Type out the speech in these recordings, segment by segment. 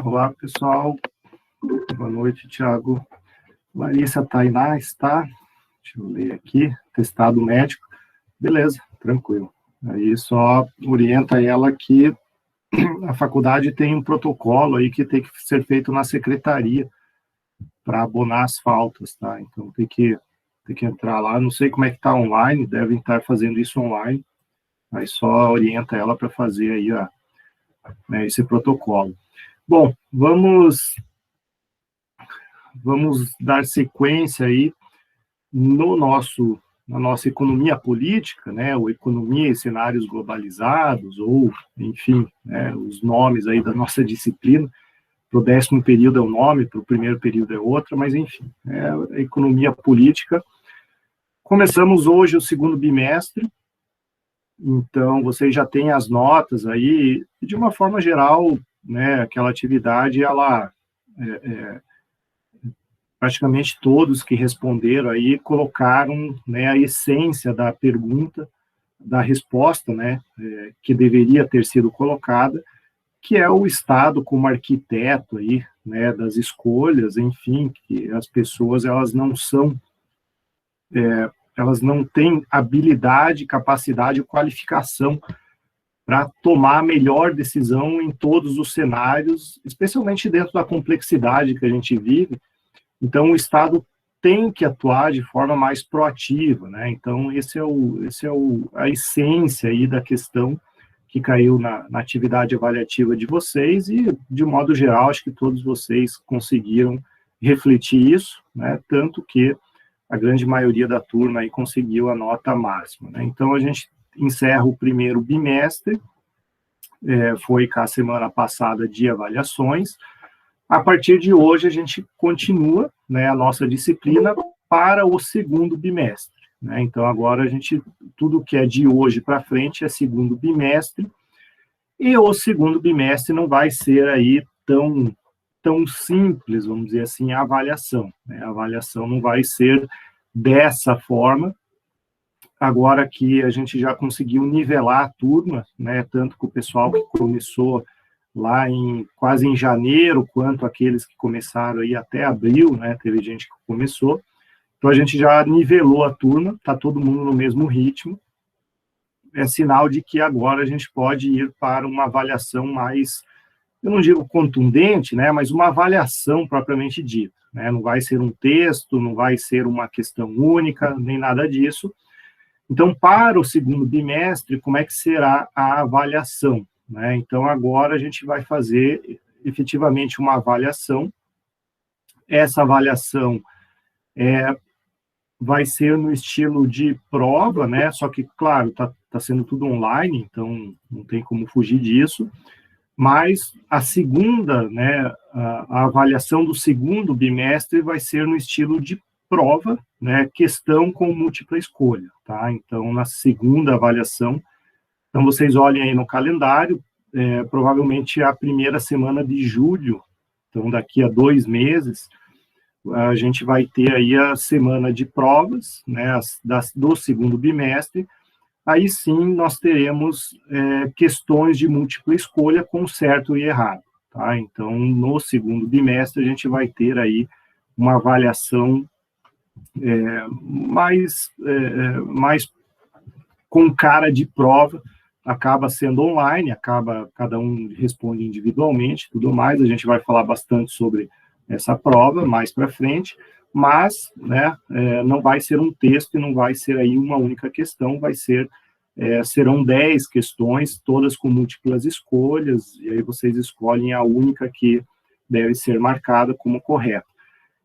Olá, pessoal. Boa noite, Thiago. Larissa Tainá está, deixa eu ler aqui, testado médico. Beleza, tranquilo. Aí só orienta ela que a faculdade tem um protocolo aí que tem que ser feito na secretaria para abonar as faltas, tá? Então tem que entrar lá, não sei como é que está online, devem estar fazendo isso online, aí só orienta ela para fazer aí esse protocolo. Bom, vamos dar sequência aí na nossa economia política, né, ou economia em cenários globalizados, ou, enfim, né, os nomes aí da nossa disciplina. Para o 10º período é um nome, para o primeiro período é outro, mas, enfim, a economia política. Começamos hoje o segundo bimestre, então vocês já têm as notas aí, e de uma forma geral, né, aquela atividade, ela praticamente todos que responderam aí colocaram, né, a essência da pergunta, da resposta, né, que deveria ter sido colocada, que é o Estado como arquiteto aí, né, das escolhas, enfim, que as pessoas elas não têm habilidade, capacidade ou qualificação para tomar a melhor decisão em todos os cenários, especialmente dentro da complexidade que a gente vive. Então, o Estado tem que atuar de forma mais proativa, né? Então, a essência aí da questão que caiu na atividade avaliativa de vocês e, de modo geral, acho que todos vocês conseguiram refletir isso, né? Tanto que a grande maioria da turma aí conseguiu a nota máxima, né? Então, a gente encerra o primeiro bimestre, foi com a semana passada de avaliações. A partir de hoje, a gente continua, né, a nossa disciplina para o segundo bimestre, né? Então, agora tudo que é de hoje para frente é segundo bimestre, e o segundo bimestre não vai ser aí tão simples, vamos dizer assim, a avaliação, né? A avaliação não vai ser dessa forma, agora que a gente já conseguiu nivelar a turma, né, tanto com o pessoal que começou lá quase em janeiro, quanto aqueles que começaram aí até abril, né, teve gente que começou, então a gente já nivelou a turma, está todo mundo no mesmo ritmo, é sinal de que agora a gente pode ir para uma avaliação mais, eu não digo contundente, né, mas uma avaliação propriamente dita, né, não vai ser um texto, não vai ser uma questão única, nem nada disso. Então, para o segundo bimestre, como é que será a avaliação, né? Então, agora a gente vai fazer efetivamente uma avaliação. Essa avaliação vai ser no estilo de prova, né? Só que, claro, tá sendo tudo online, então não tem como fugir disso. Mas a segunda, né, a avaliação do segundo bimestre vai ser no estilo de prova, né, questão com múltipla escolha, tá? Então, na segunda avaliação, então vocês olhem aí no calendário, provavelmente a primeira semana de julho, então daqui a 2 meses, a gente vai ter aí a semana de provas, né, do segundo bimestre. Aí sim nós teremos questões de múltipla escolha com certo e errado, tá? Então, no segundo bimestre, a gente vai ter aí uma avaliação mais com cara de prova, acaba sendo online, cada um responde individualmente, tudo mais, a gente vai falar bastante sobre essa prova mais para frente, mas, né, não vai ser um texto e não vai ser aí uma única questão, serão 10 questões, todas com múltiplas escolhas, e aí vocês escolhem a única que deve ser marcada como correta.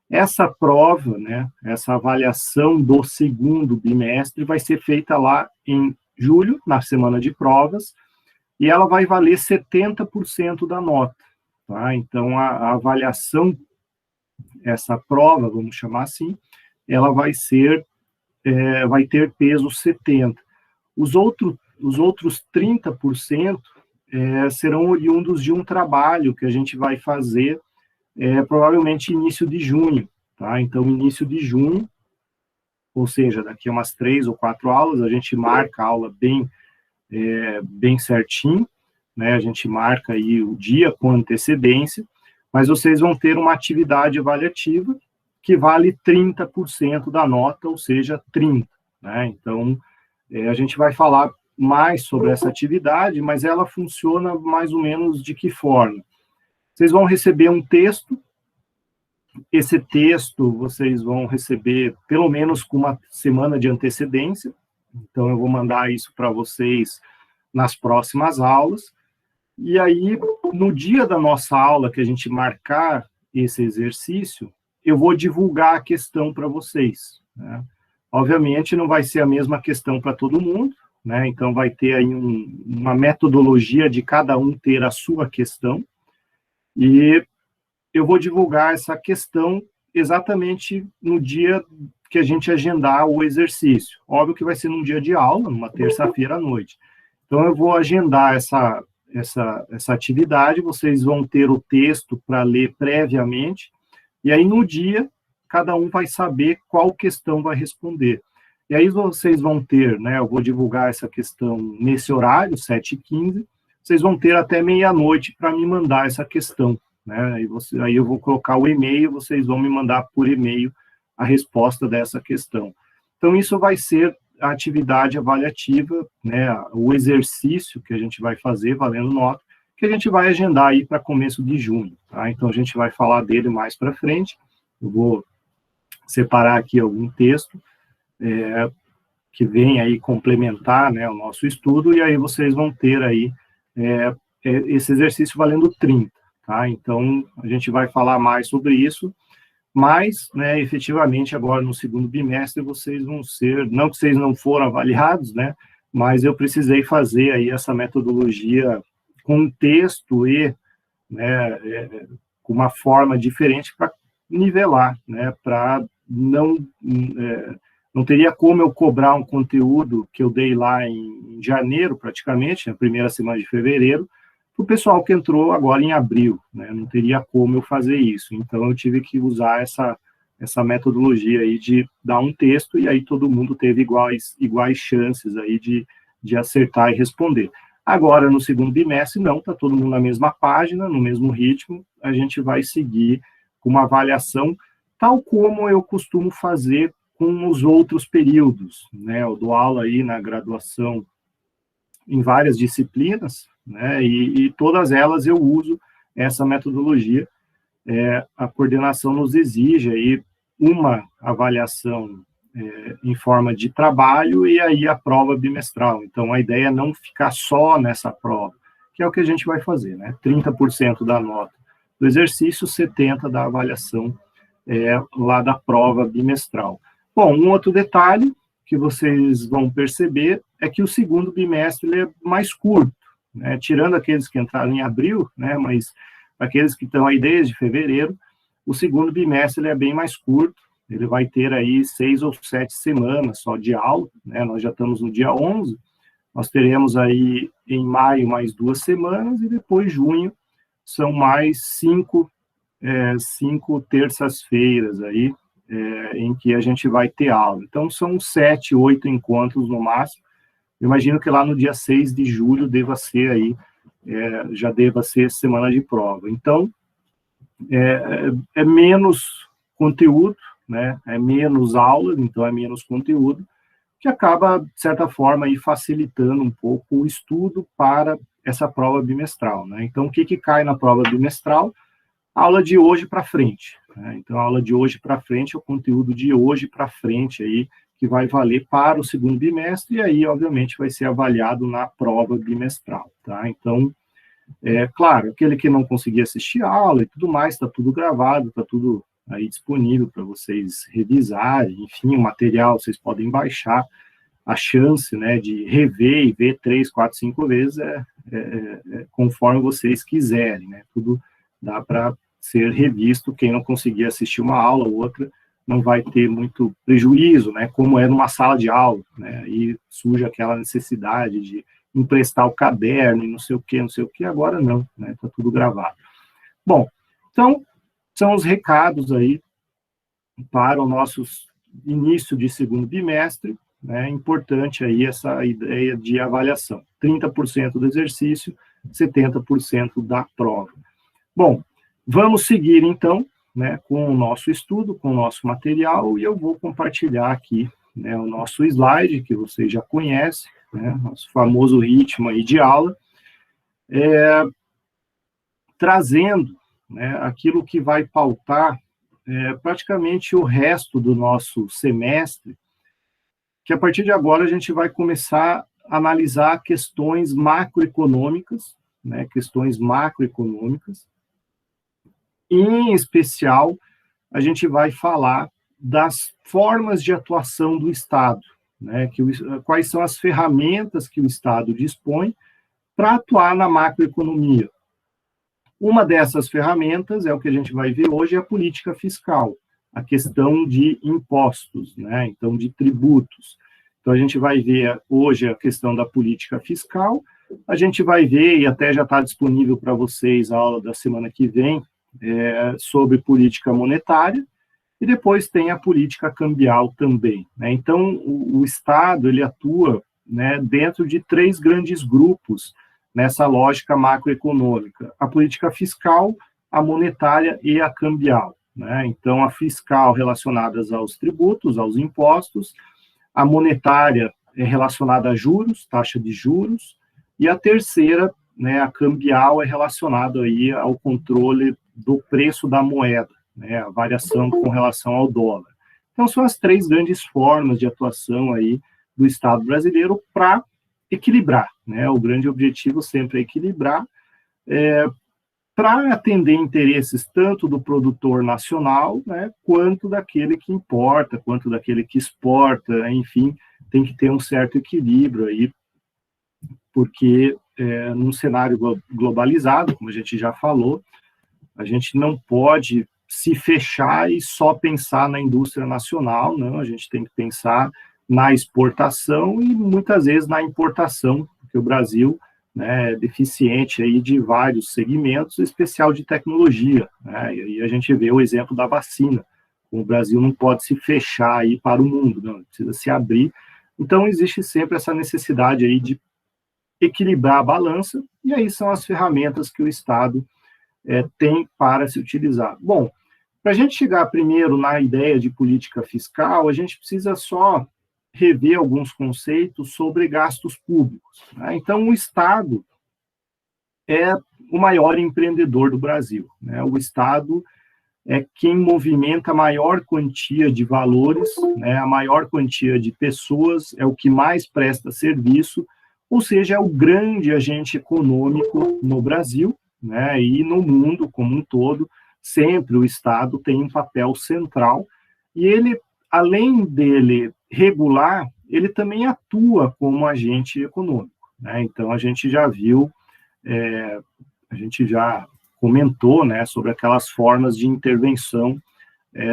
Essa prova, né, essa avaliação do segundo bimestre vai ser feita lá em julho, na semana de provas, e ela vai valer 70% da nota, tá? Então, a avaliação, essa prova, vamos chamar assim, ela vai ter peso 70%. Os outros 30% serão oriundos de um trabalho que a gente vai fazer provavelmente início de junho, tá? Então, início de junho, ou seja, daqui a umas 3 ou 4 aulas, a gente marca a aula bem certinho, né? A gente marca aí o dia com antecedência, mas vocês vão ter uma atividade avaliativa que vale 30% da nota, ou seja, 30, né? Então, a gente vai falar mais sobre essa atividade, mas ela funciona mais ou menos de que forma? Vocês vão receber um texto, esse texto vocês vão receber pelo menos com uma semana de antecedência, então eu vou mandar isso para vocês nas próximas aulas, e aí, no dia da nossa aula, que a gente marcar esse exercício, eu vou divulgar a questão para vocês, né? Obviamente, não vai ser a mesma questão para todo mundo, né? Então, vai ter aí uma metodologia de cada um ter a sua questão, e eu vou divulgar essa questão exatamente no dia que a gente agendar o exercício. Óbvio que vai ser num dia de aula, numa terça-feira à noite. Então, eu vou agendar essa atividade, vocês vão ter o texto para ler previamente, e aí no dia, cada um vai saber qual questão vai responder. E aí vocês vão ter, né, eu vou divulgar essa questão nesse horário, 7h15, vocês vão ter até meia-noite para me mandar essa questão, né, aí eu vou colocar o e-mail, vocês vão me mandar por e-mail a resposta dessa questão. Então, isso vai ser a atividade avaliativa, né, o exercício que a gente vai fazer, valendo nota, que a gente vai agendar aí para começo de junho, tá? Então, a gente vai falar dele mais para frente, eu vou separar aqui algum texto que vem aí complementar, né, o nosso estudo, e aí vocês vão ter aí esse exercício valendo 30, tá? Então, a gente vai falar mais sobre isso, mas, né, efetivamente, agora no segundo bimestre, vocês vão ser, não que vocês não foram avaliados, né, mas eu precisei fazer aí essa metodologia com texto e, né, com uma forma diferente para nivelar, né, para não teria como eu cobrar um conteúdo que eu dei lá em janeiro, praticamente, na primeira semana de fevereiro, para o pessoal que entrou agora em abril, né? Não teria como eu fazer isso. Então, eu tive que usar essa metodologia aí de dar um texto, e aí todo mundo teve iguais chances aí de acertar e responder. Agora, no segundo bimestre, não, está todo mundo na mesma página, no mesmo ritmo, a gente vai seguir com uma avaliação, tal como eu costumo fazer com os outros períodos, né? Eu dou aula aí na graduação em várias disciplinas, né, e todas elas eu uso essa metodologia. A coordenação nos exige aí uma avaliação em forma de trabalho e aí a prova bimestral. Então, a ideia é não ficar só nessa prova, que é o que a gente vai fazer, né? 30% da nota do exercício, 70% da avaliação lá da prova bimestral. Bom, um outro detalhe que vocês vão perceber é que o segundo bimestre ele é mais curto, né? Tirando aqueles que entraram em abril, né? Mas aqueles que estão aí desde fevereiro, o segundo bimestre ele é bem mais curto, ele vai ter aí 6 ou 7 semanas só de aula, né? Nós já estamos no dia 11, nós teremos aí em maio mais 2 semanas, e depois junho são mais 5 terças-feiras aí, em que a gente vai ter aula. Então, são 7, 8 encontros no máximo. Eu imagino que lá no dia 6 de julho deva ser aí, já deva ser semana de prova. Então, é menos conteúdo, né? É menos aulas, então é menos conteúdo, que acaba, de certa forma, aí, facilitando um pouco o estudo para essa prova bimestral, né? Então, o que cai na prova bimestral? A aula de hoje para frente, né? Então, a aula de hoje para frente é o conteúdo de hoje para frente aí, que vai valer para o segundo bimestre, e aí, obviamente, vai ser avaliado na prova bimestral, tá? Então, claro, aquele que não conseguir assistir a aula e tudo mais, está tudo gravado, está tudo aí disponível para vocês revisarem, enfim, o material vocês podem baixar, a chance, né, de rever e ver 3, 4, 5 vezes conforme vocês quiserem, né? Tudo dá para ser revisto. Quem não conseguir assistir uma aula ou outra não vai ter muito prejuízo, né, como é numa sala de aula, né, e surge aquela necessidade de emprestar o caderno e não sei o que, agora não, né, tá tudo gravado. Bom, então, são os recados aí para o nosso início de segundo bimestre, né, importante aí essa ideia de avaliação, 30% do exercício, 70% da prova. Bom, Vamos seguir, então, né, com o nosso estudo, com o nosso material, e eu vou compartilhar aqui, né, o nosso slide, que vocês já conhecem, né, nosso famoso ritmo aí de aula, trazendo, né, aquilo que vai pautar praticamente o resto do nosso semestre, que a partir de agora a gente vai começar a analisar questões macroeconômicas, né, questões macroeconômicas. Em especial, a gente vai falar das formas de atuação do Estado, né, quais são as ferramentas que o Estado dispõe para atuar na macroeconomia. Uma dessas ferramentas é o que a gente vai ver hoje, é a política fiscal, a questão de impostos, né, então de tributos. Então a gente vai ver hoje a questão da política fiscal, a gente vai ver, e até já está disponível para vocês a aula da semana que vem, sobre política monetária, e depois tem a política cambial também, né? Então, o Estado, ele atua, né, dentro de 3 grandes grupos nessa lógica macroeconômica: a política fiscal, a monetária e a cambial, né? Então, a fiscal relacionada aos tributos, aos impostos, a monetária é relacionada a juros, taxa de juros, e a terceira, né, a cambial, é relacionada aí ao controle do preço da moeda, né, a variação com relação ao dólar. Então, são as 3 grandes formas de atuação aí do Estado brasileiro para equilibrar, né, o grande objetivo sempre é equilibrar, para atender interesses tanto do produtor nacional, né, quanto daquele que importa, quanto daquele que exporta, enfim, tem que ter um certo equilíbrio aí, porque num cenário globalizado, como a gente já falou, a gente não pode se fechar e só pensar na indústria nacional, não, a gente tem que pensar na exportação e muitas vezes na importação, porque o Brasil, né, é deficiente aí de vários segmentos, em especial de tecnologia, né, e a gente vê o exemplo da vacina. O Brasil não pode se fechar aí para o mundo, não, precisa se abrir. Então, existe sempre essa necessidade aí de equilibrar a balança, e aí são as ferramentas que o Estado tem para se utilizar. Bom, para a gente chegar primeiro na ideia de política fiscal, a gente precisa só rever alguns conceitos sobre gastos públicos, né? Então, o Estado é o maior empreendedor do Brasil, né? O Estado é quem movimenta a maior quantia de valores, né? A maior quantia de pessoas, é o que mais presta serviço, ou seja, é o grande agente econômico no Brasil, né, e no mundo como um todo. Sempre o Estado tem um papel central, e ele, além dele regular, ele também atua como agente econômico, né? Então, a gente já viu, a gente já comentou, né, sobre aquelas formas de intervenção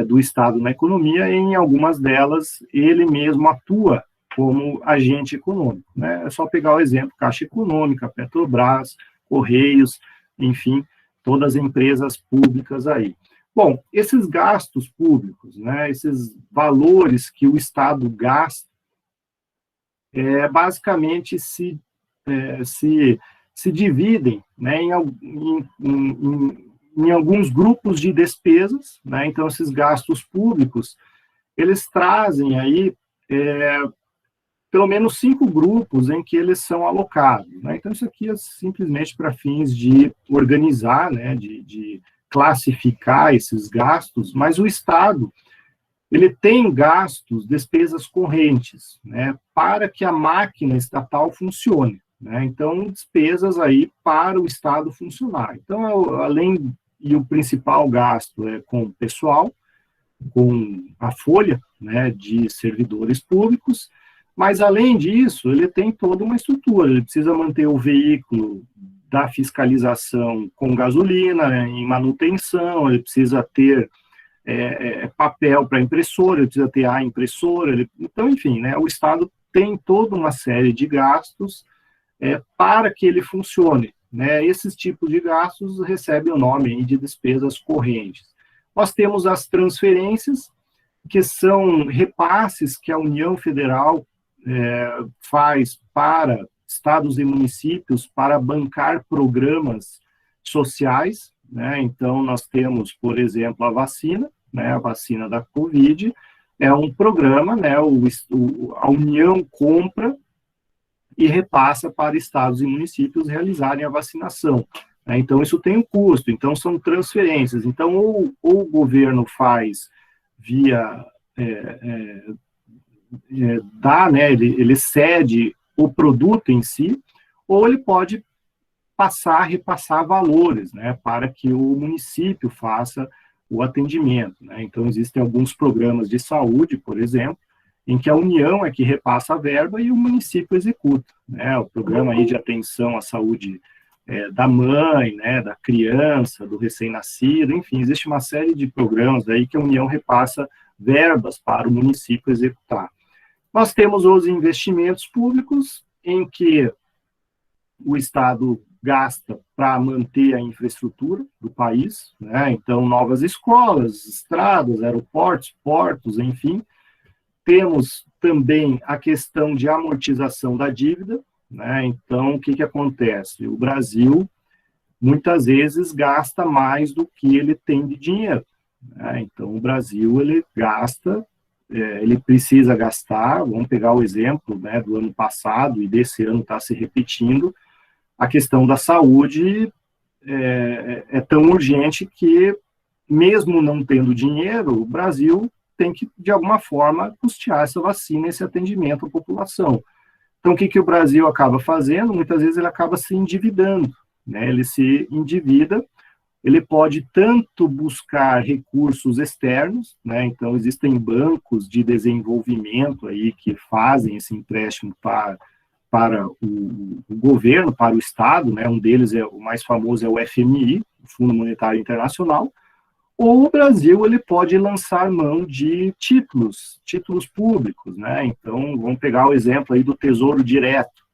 do Estado na economia, e em algumas delas ele mesmo atua como agente econômico, né? É só pegar o exemplo: Caixa Econômica, Petrobras, Correios, enfim, todas as empresas públicas aí. Bom, esses gastos públicos, né, esses valores que o Estado gasta, basicamente se dividem, né, em alguns grupos de despesas, né? Então, esses gastos públicos, eles trazem aí pelo menos 5 grupos em que eles são alocados, né? Então, isso aqui é simplesmente para fins de organizar, né, de classificar esses gastos, mas o Estado, ele tem gastos, despesas correntes, né, para que a máquina estatal funcione, né? Então, despesas aí para o Estado funcionar. Então, e o principal gasto é com o pessoal, com a folha, né, de servidores públicos. Mas, além disso, ele tem toda uma estrutura, ele precisa manter o veículo da fiscalização com gasolina, né, em manutenção, ele precisa ter papel para impressora, ele precisa ter a impressora, então, enfim, né, o Estado tem toda uma série de gastos para que ele funcione, né? Esses tipos de gastos recebem o nome aí de despesas correntes. Nós temos as transferências, que são repasses que a União Federal faz para estados e municípios para bancar programas sociais, né? Então, nós temos, por exemplo, a vacina, né? A vacina da Covid, é um programa, né? A União compra e repassa para estados e municípios realizarem a vacinação, né? Então, isso tem um custo, então são transferências. Então, ou o governo faz via, dá, né? Ele cede o produto em si, ou ele pode repassar valores, né, para que o município faça o atendimento, né? Então, existem alguns programas de saúde, por exemplo, em que a União é que repassa a verba e o município executa, né? O programa aí de atenção à saúde da mãe, né, da criança, do recém-nascido, enfim, existe uma série de programas aí que a União repassa verbas para o município executar. Nós temos os investimentos públicos, em que o Estado gasta para manter a infraestrutura do país, né? Então, novas escolas, estradas, aeroportos, portos, enfim. Temos também a questão de amortização da dívida, né? Então, o que acontece? O Brasil, muitas vezes, gasta mais do que ele tem de dinheiro, né? Então, o Brasil, ele gasta, ele precisa gastar, vamos pegar o exemplo, né, do ano passado, e desse ano está se repetindo, a questão da saúde é tão urgente que, mesmo não tendo dinheiro, o Brasil tem que, de alguma forma, custear essa vacina, esse atendimento à população. Então, o que o Brasil acaba fazendo? Muitas vezes ele acaba se endividando, né? Ele se endivida, ele pode tanto buscar recursos externos, né? Então, existem bancos de desenvolvimento aí que fazem esse empréstimo para o governo, para o Estado, né? Um deles, o mais famoso, é o FMI, o Fundo Monetário Internacional, ou o Brasil ele pode lançar mão de títulos públicos, né? Então, vamos pegar o exemplo aí do Tesouro Direto.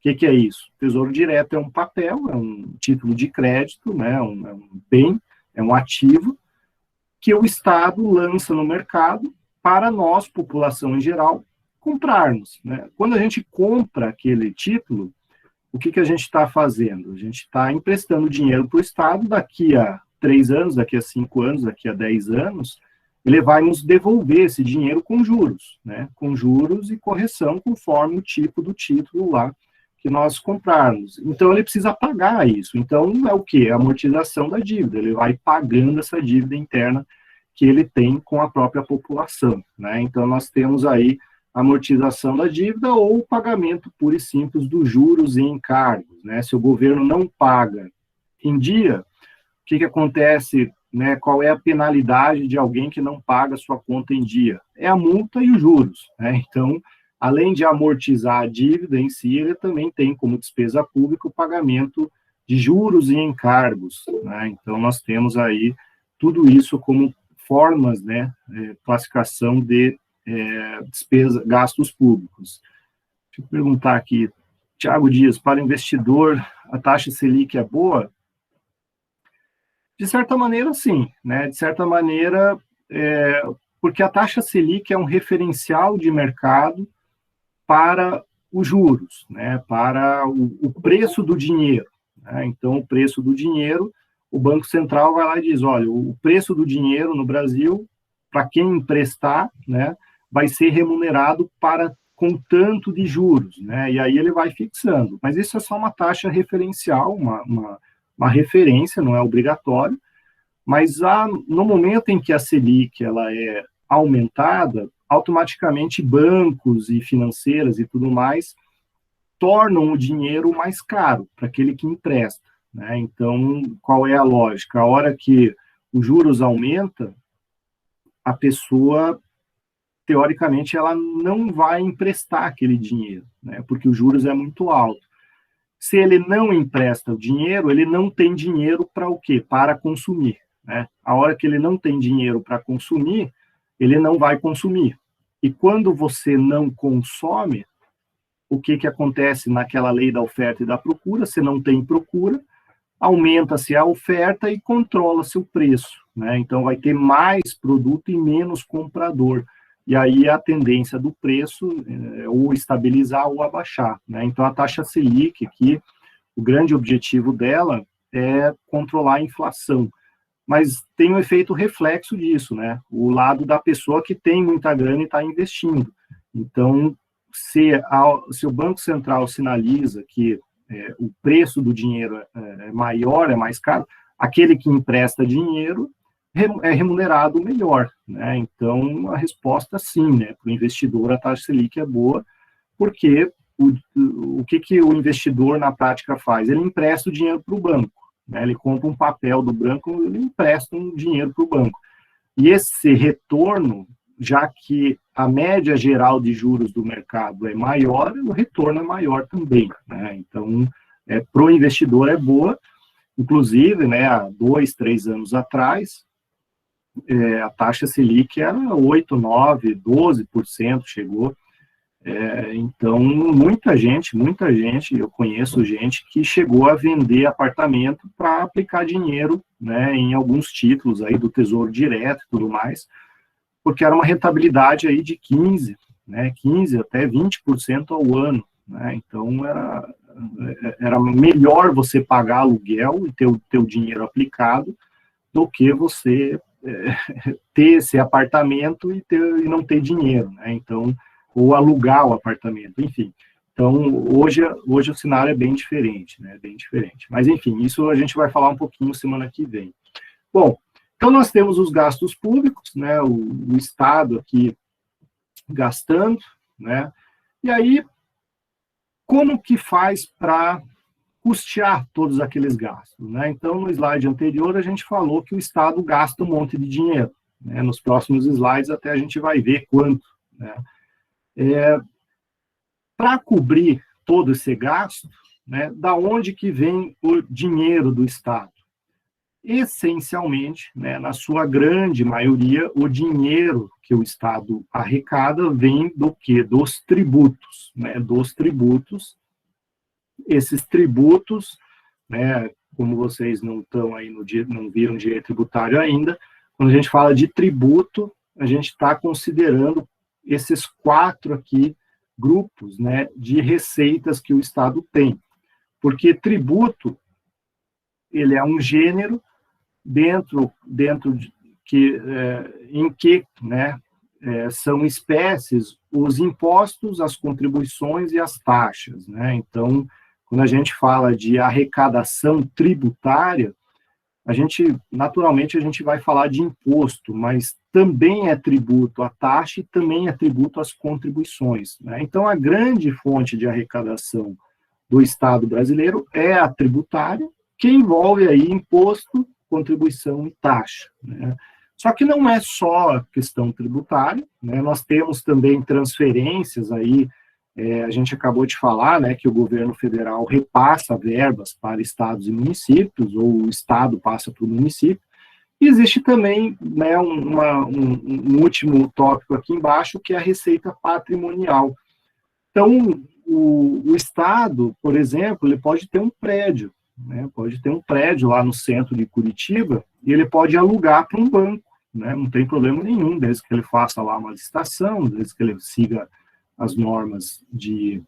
O que é isso? O Tesouro Direto é um papel, é um título de crédito, né? É um bem, é um ativo, que o Estado lança no mercado para nós, população em geral, comprarmos, né? Quando a gente compra aquele título, o que a gente está fazendo? A gente está emprestando dinheiro para o Estado. Daqui a 3 anos, daqui a 5 anos, daqui a 10 anos, ele vai nos devolver esse dinheiro com juros, né? Com juros e correção conforme o tipo do título lá que nós comprarmos. Então, ele precisa pagar isso. Então, é o quê? A amortização da dívida. Ele vai pagando essa dívida interna que ele tem com a própria população, né? Então, nós temos aí amortização da dívida ou o pagamento puro e simples dos juros e encargos, né? Se o governo não paga em dia, o que acontece, né? Qual é a penalidade de alguém que não paga a sua conta em dia? É a multa e os juros, né? Então, além de amortizar a dívida em si, ele também tem como despesa pública o pagamento de juros e encargos, né? Então, nós temos aí tudo isso como formas, né? Classificação de despesa, gastos públicos. Deixa eu perguntar aqui, Tiago Dias, para investidor, a taxa Selic é boa? De certa maneira, sim, né? De certa maneira, porque a taxa Selic é um referencial de mercado para os juros, né? Para o preço do dinheiro, né? Então, o preço do dinheiro, o Banco Central vai lá e diz, olha, o preço do dinheiro no Brasil, para quem emprestar, né, vai ser remunerado com tanto de juros, né? E aí ele vai fixando. Mas isso é só uma taxa referencial, uma referência, não é obrigatório. Mas no momento em que a Selic ela é aumentada, automaticamente bancos e financeiras e tudo mais tornam o dinheiro mais caro para aquele que empresta, né? Então, qual é a lógica? A hora que os juros aumenta, a pessoa teoricamente, ela não vai emprestar aquele dinheiro, né, porque os juros é muito alto. Se ele não empresta o dinheiro, ele não tem dinheiro para o quê? Para consumir, né? A hora que ele não tem dinheiro para consumir, ele não vai consumir. E quando você não consome, o que acontece naquela lei da oferta e da procura? Se não tem procura, aumenta-se a oferta e controla-se o preço, né? Então, vai ter mais produto e menos comprador. E aí a tendência do preço ou estabilizar ou abaixar, né? Então, a taxa Selic aqui, o grande objetivo dela é controlar a inflação. Mas tem um efeito reflexo disso, né? O lado da pessoa que tem muita grana e está investindo. Então, se o Banco Central sinaliza que o preço do dinheiro é maior, é mais caro, aquele que empresta dinheiro é remunerado melhor, né? Então, a resposta sim, né? Para o investidor, a taxa Selic é boa, porque o que o investidor, na prática, faz? Ele empresta o dinheiro para o banco, né? Ele compra um papel do banco, ele empresta um dinheiro para o banco. E esse retorno, já que a média geral de juros do mercado é maior, o retorno é maior também, né? Então, para o investidor é boa. Inclusive, né, há 2, 3 anos atrás, a taxa Selic era 8, 9, 12%, chegou. Então, muita gente, eu conheço gente que chegou a vender apartamento para aplicar dinheiro, né, em alguns títulos aí do Tesouro Direto e tudo mais, porque era uma rentabilidade aí de 15, né, 15 até 20% ao ano, né? Então era melhor você pagar aluguel e ter o teu dinheiro aplicado do que você ter esse apartamento e não ter dinheiro, né? Então, ou alugar o apartamento, enfim. Então, hoje o cenário é bem diferente, né? Bem diferente. Mas, enfim, isso a gente vai falar um pouquinho semana que vem. Bom, então nós temos os gastos públicos, né? O Estado aqui gastando, né? E aí, como que faz para custear todos aqueles gastos, né? Então, no slide anterior, a gente falou que o Estado gasta um monte de dinheiro, né? Nos próximos slides, até a gente vai ver quanto, né? Para cobrir todo esse gasto, né, da onde que vem o dinheiro do Estado? Essencialmente, né, na sua grande maioria, o dinheiro que o Estado arrecada vem do quê? Dos tributos, né, dos tributos. Esses tributos, né, como vocês não estão aí não viram direito tributário ainda, quando a gente fala de tributo, a gente está considerando esses 4 aqui grupos, né, de receitas que o Estado tem. Porque tributo, ele é um gênero dentro de que em que, né, são espécies os impostos, as contribuições e as taxas, né? Então, quando a gente fala de arrecadação tributária, naturalmente, a gente vai falar de imposto, mas também é tributo a taxa e também é tributo às contribuições, né? Então, a grande fonte de arrecadação do Estado brasileiro é a tributária, que envolve aí imposto, contribuição e taxa, né? Só que não é só a questão tributária, né? Nós temos também transferências aí, a gente acabou de falar, né, que o governo federal repassa verbas para estados e municípios, ou o estado passa para o município. E existe também, né, um último tópico aqui embaixo, que é a receita patrimonial. Então, o estado, por exemplo, ele pode ter um prédio, né, pode ter um prédio lá no centro de Curitiba, e ele pode alugar para um banco, né, não tem problema nenhum, desde que ele faça lá uma licitação, desde que ele siga as normas de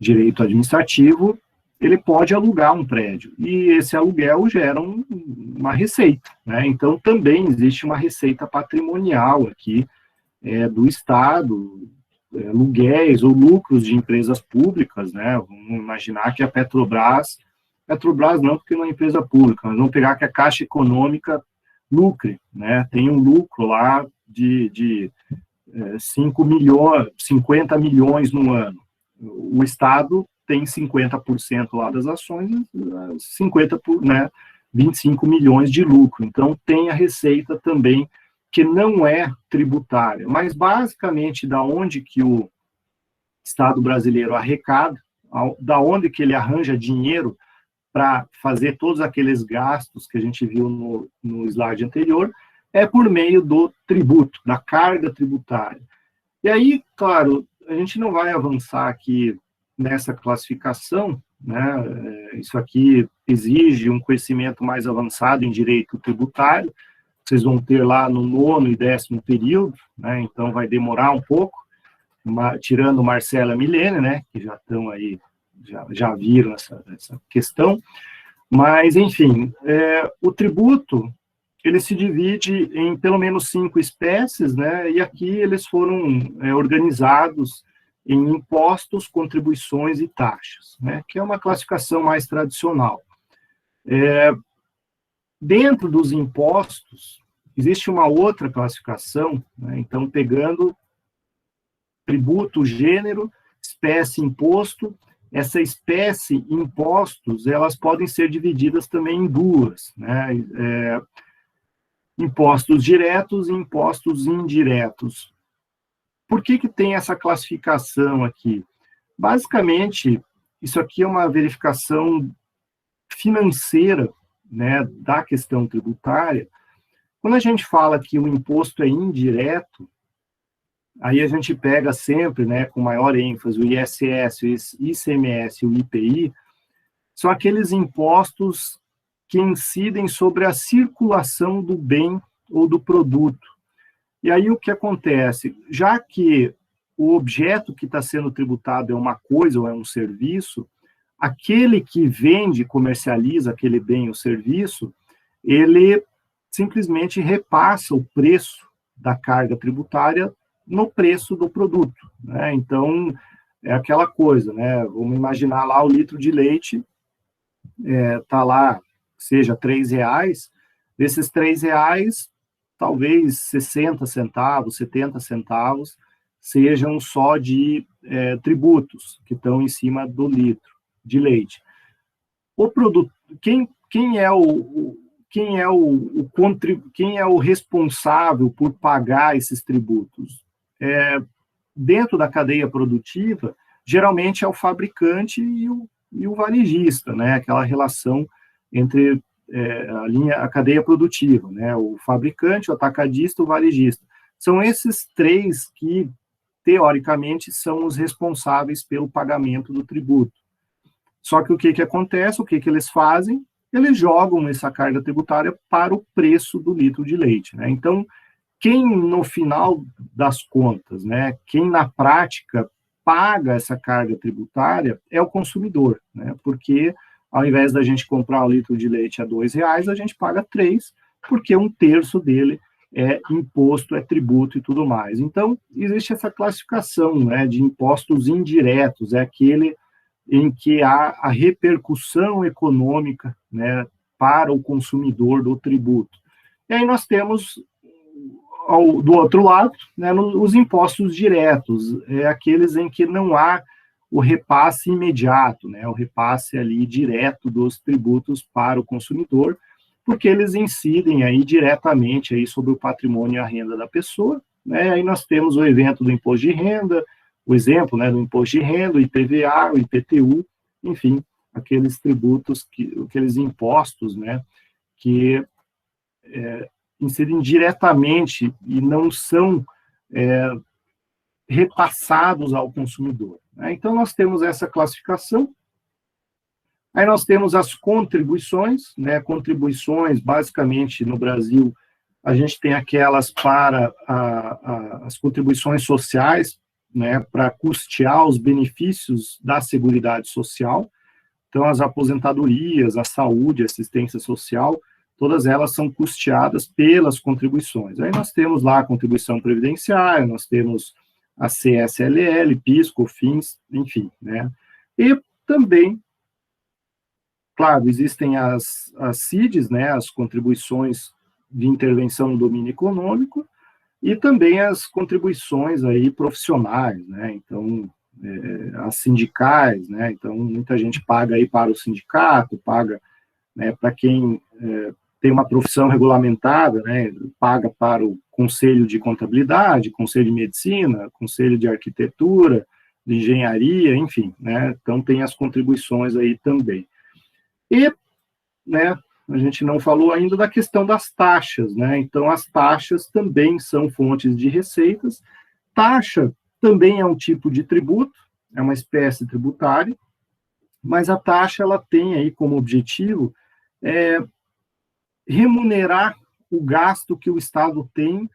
direito administrativo, ele pode alugar um prédio. E esse aluguel gera uma receita, né? Então, também existe uma receita patrimonial aqui do Estado, aluguéis ou lucros de empresas públicas, né? Vamos imaginar que a Petrobras não, porque não é empresa pública, mas vamos pegar que a Caixa Econômica lucre, né? Tem um lucro lá de 50 milhões no ano. O Estado tem 50% lá das ações, 25 milhões de lucro. Então, tem a receita também, que não é tributária. Mas, basicamente, da onde que o Estado brasileiro arrecada, da onde que ele arranja dinheiro para fazer todos aqueles gastos que a gente viu no slide anterior, é por meio do tributo, da carga tributária. E aí, claro, a gente não vai avançar aqui nessa classificação, né? Isso aqui exige um conhecimento mais avançado em direito tributário, vocês vão ter lá no 9º e 10º período, né? Então vai demorar um pouco, tirando Marcela e Milene, né? Que já estão aí, já viram essa questão. Mas, enfim, o tributo, ele se divide em pelo menos 5 espécies, né, e aqui eles foram organizados em impostos, contribuições e taxas, né, que é uma classificação mais tradicional. Dentro dos impostos, existe uma outra classificação, né, então, pegando tributo, gênero, espécie, imposto. Essa espécie, impostos, elas podem ser divididas também em duas, né? Impostos diretos e impostos indiretos. Por que tem essa classificação aqui? Basicamente, isso aqui é uma verificação financeira, né, da questão tributária. Quando a gente fala que o imposto é indireto, aí a gente pega sempre, né, com maior ênfase, o ISS, o ICMS, o IPI, são aqueles impostos que incidem sobre a circulação do bem ou do produto. E aí o que acontece? Já que o objeto que está sendo tributado é uma coisa ou é um serviço, aquele que vende, comercializa aquele bem ou serviço, ele simplesmente repassa o preço da carga tributária no preço do produto, né? Então, é aquela coisa, né? Vamos imaginar lá o litro de leite, tá lá, seja R$3, desses R$3, talvez 60 centavos, 70 centavos, sejam só de tributos que estão em cima do litro de leite. O produto, quem é o responsável por pagar esses tributos? Dentro da cadeia produtiva, geralmente é o fabricante e o varejista, né? Aquela relação entre a cadeia produtiva, né? O fabricante, o atacadista, o varejista. São esses três que, teoricamente, são os responsáveis pelo pagamento do tributo. Só que o que acontece, o que eles fazem? Eles jogam essa carga tributária para o preço do litro de leite, né? Então, quem, no final das contas, né, quem na prática paga essa carga tributária é o consumidor, né? Porque ao invés da gente comprar um litro de leite a R$2, a gente paga 3, porque 1/3 dele é imposto, é tributo e tudo mais. Então, existe essa classificação, né, de impostos indiretos, é aquele em que há a repercussão econômica, né, para o consumidor do tributo. E aí nós temos, do outro lado, né, os impostos diretos, aqueles em que não há o repasse imediato, né, o repasse ali direto dos tributos para o consumidor, porque eles incidem aí diretamente aí sobre o patrimônio e a renda da pessoa, né? Aí nós temos o evento do imposto de renda, o exemplo, né, do imposto de renda, o IPVA, o IPTU, enfim, aqueles tributos, aqueles impostos, né, que incidem diretamente e não são repassados ao consumidor, né? Então, nós temos essa classificação. Aí nós temos as contribuições, né? Contribuições, basicamente, no Brasil, a gente tem aquelas para as contribuições sociais, né, para custear os benefícios da Seguridade Social. Então, as aposentadorias, a saúde, a assistência social, todas elas são custeadas pelas contribuições. Aí nós temos lá a contribuição previdenciária, nós temos a CSLL, PIS, COFINS, enfim, né? E também, claro, existem as CIDs, né, as contribuições de intervenção no domínio econômico, e também as contribuições aí profissionais, né? Então, as sindicais, né? Então, muita gente paga aí para o sindicato, paga, né, para quem tem uma profissão regulamentada, né, paga para o Conselho de Contabilidade, Conselho de Medicina, Conselho de Arquitetura, de Engenharia, enfim, né? Então, tem as contribuições aí também. E, né, a gente não falou ainda da questão das taxas, né? Então, as taxas também são fontes de receitas. Taxa também é um tipo de tributo, é uma espécie tributária, mas a taxa, ela tem aí como objetivo remunerar o gasto que o Estado tem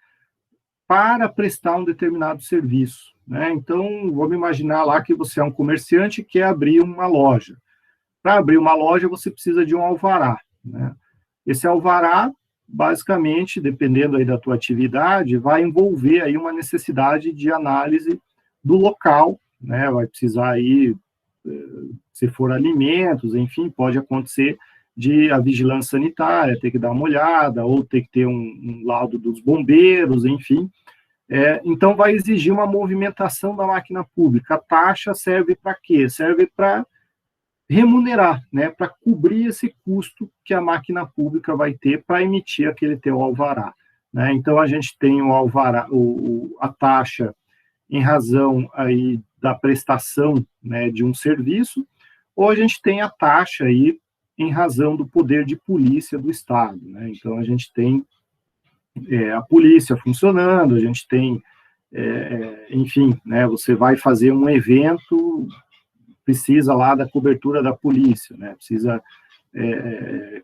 para prestar um determinado serviço, né? Então, vamos imaginar lá que você é um comerciante e quer abrir uma loja. Para abrir uma loja, você precisa de um alvará, né? Esse alvará, basicamente, dependendo aí da tua atividade, vai envolver aí uma necessidade de análise do local, né? Vai precisar aí, se for alimentos, enfim, pode acontecer de a vigilância sanitária ter que dar uma olhada, ou ter que ter um laudo dos bombeiros, enfim. Então, vai exigir uma movimentação da máquina pública. A taxa serve para quê? Serve para remunerar, né, para cobrir esse custo que a máquina pública vai ter para emitir aquele teu alvará, né? Então, a gente tem o alvará, a taxa em razão aí da prestação, né, de um serviço, ou a gente tem a taxa aí em razão do poder de polícia do Estado, né? Então, a gente tem a polícia funcionando, a gente tem, enfim, né, você vai fazer um evento, precisa lá da cobertura da polícia, né? Precisa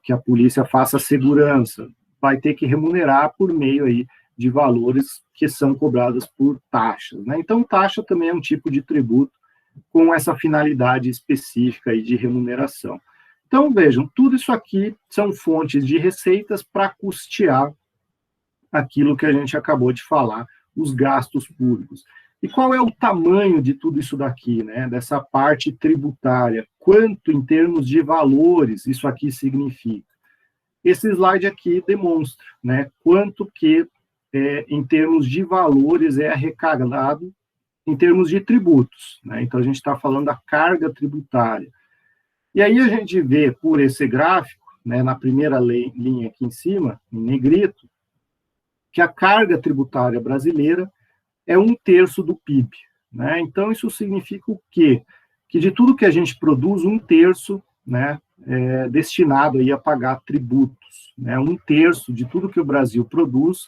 que a polícia faça segurança, vai ter que remunerar por meio aí de valores que são cobrados por taxas, né? Então, taxa também é um tipo de tributo com essa finalidade específica aí de remuneração. Então, vejam, tudo isso aqui são fontes de receitas para custear aquilo que a gente acabou de falar, os gastos públicos. E qual é o tamanho de tudo isso daqui, né? Dessa parte tributária? Quanto, em termos de valores, isso aqui significa? Esse slide aqui demonstra, né? Quanto que, em termos de valores, é arrecadado em termos de tributos, né? Então, a gente está falando da carga tributária. E aí a gente vê, por esse gráfico, né, na primeira linha aqui em cima, em negrito, que a carga tributária brasileira é 1/3 do PIB, né? Então, isso significa o quê? Que de tudo que a gente produz, 1/3, né, é destinado aí a pagar tributos, né? 1/3 de tudo que o Brasil produz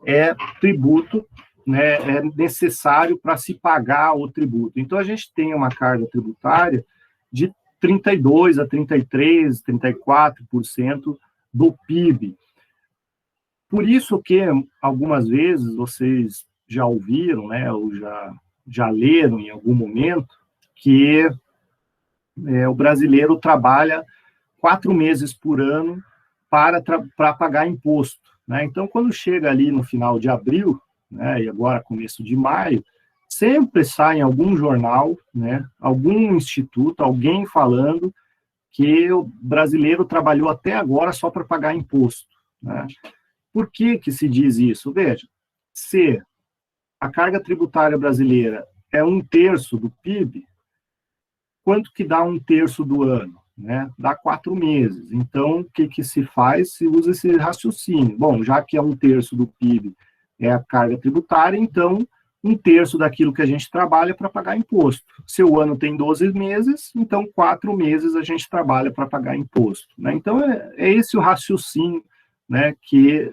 é tributo, né, é necessário para se pagar o tributo. Então, a gente tem uma carga tributária de 32% a 33%, 34% do PIB. Por isso que, algumas vezes, vocês já ouviram, né, ou já leram em algum momento, que o brasileiro trabalha 4 meses por ano para pagar imposto, né? Então, quando chega ali no final de abril, né, e agora começo de maio, sempre sai em algum jornal, né, algum instituto, alguém falando que o brasileiro trabalhou até agora só para pagar imposto, né? Por que se diz isso? Veja, se a carga tributária brasileira é 1/3 do PIB, quanto que dá 1/3 do ano? Né? Dá 4 meses. Então, o que se faz? Se usa esse raciocínio. Bom, já que é 1/3 do PIB é a carga tributária, então 1/3 daquilo que a gente trabalha para pagar imposto. Se o ano tem 12 meses, então 4 meses a gente trabalha para pagar imposto, né? Então, é esse o raciocínio, né, que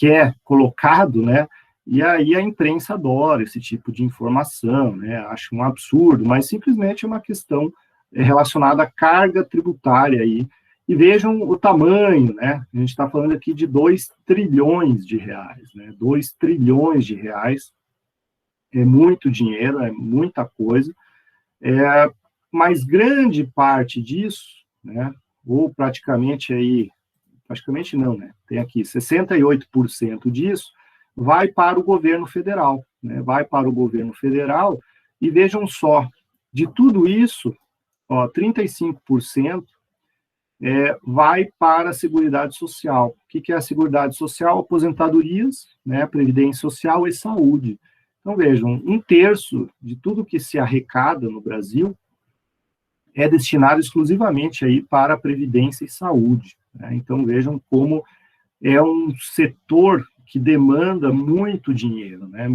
é colocado, né, e aí a imprensa adora esse tipo de informação, né, acha um absurdo, mas simplesmente é uma questão relacionada à carga tributária aí. E vejam o tamanho, né, a gente está falando aqui de 2 trilhões de reais, né, 2 trilhões de reais, é muito dinheiro, é muita coisa, mas grande parte disso, né, ou praticamente não, né, tem aqui 68% disso, vai para o governo federal, né, vai para o governo federal, e vejam só, de tudo isso, 35% vai para a Seguridade Social. O que é a Seguridade Social? Aposentadorias, né, Previdência Social e Saúde. Então, vejam, 1/3 de tudo que se arrecada no Brasil é destinado exclusivamente aí para a Previdência e Saúde, né? Então, vejam como é um setor que demanda muito dinheiro, né?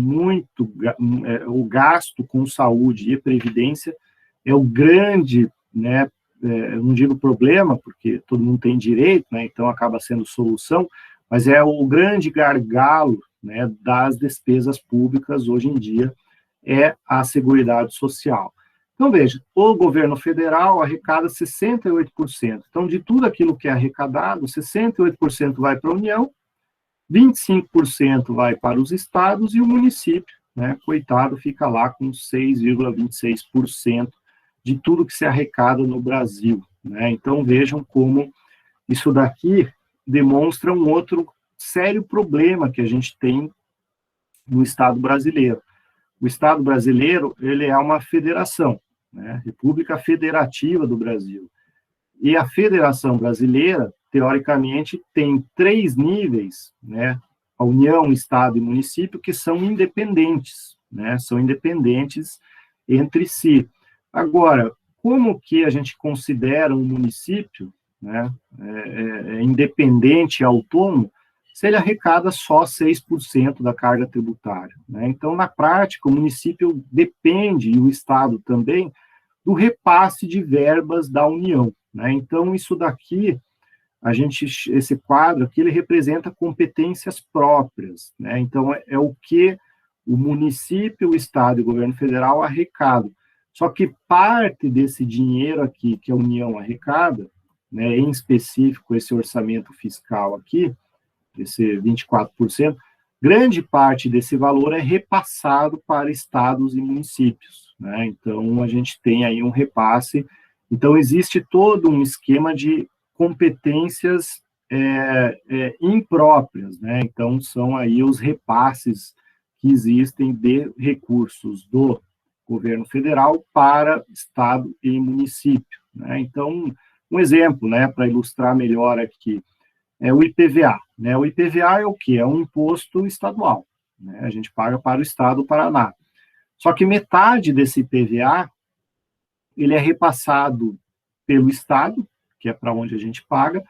O gasto com saúde e previdência é o grande, né, eu não digo problema, porque todo mundo tem direito, né, então acaba sendo solução, mas é o grande gargalo, né, das despesas públicas hoje em dia, é a Seguridade Social. Então, veja, o governo federal arrecada 68%. Então, de tudo aquilo que é arrecadado, 68% vai para a União, 25% vai para os estados e o município, né, coitado, fica lá com 6,26% de tudo que se arrecada no Brasil, né? Então, vejam como isso daqui demonstra um outro sério problema que a gente tem no Estado brasileiro. O Estado brasileiro, ele é uma federação, né? República Federativa do Brasil. E a Federação Brasileira, teoricamente, tem 3 níveis, né? A União, Estado e Município, que são independentes, né? São independentes entre si. Agora, como que a gente considera um município, né, independente e autônomo, se ele arrecada só 6% da carga tributária, né? Então, na prática, o município depende, e o Estado também, do repasse de verbas da União, né? Então, isso daqui, esse quadro aqui, ele representa competências próprias, né? Então, é o que o município, o Estado e o governo federal arrecadam. Só que parte desse dinheiro aqui que a União arrecada, né, em específico esse orçamento fiscal aqui, esse 24%, grande parte desse valor é repassado para estados e municípios, né? Então, a gente tem aí um repasse. Então, existe todo um esquema de competências impróprias, né? Então, são aí os repasses que existem de recursos do governo federal para estado e município, né? Então, um exemplo, né, para ilustrar melhor aqui, é o IPVA, né? O IPVA é o quê? É um imposto estadual, né? A gente paga para o estado do Paraná. Só que metade desse IPVA, ele é repassado pelo estado, que é para onde a gente paga,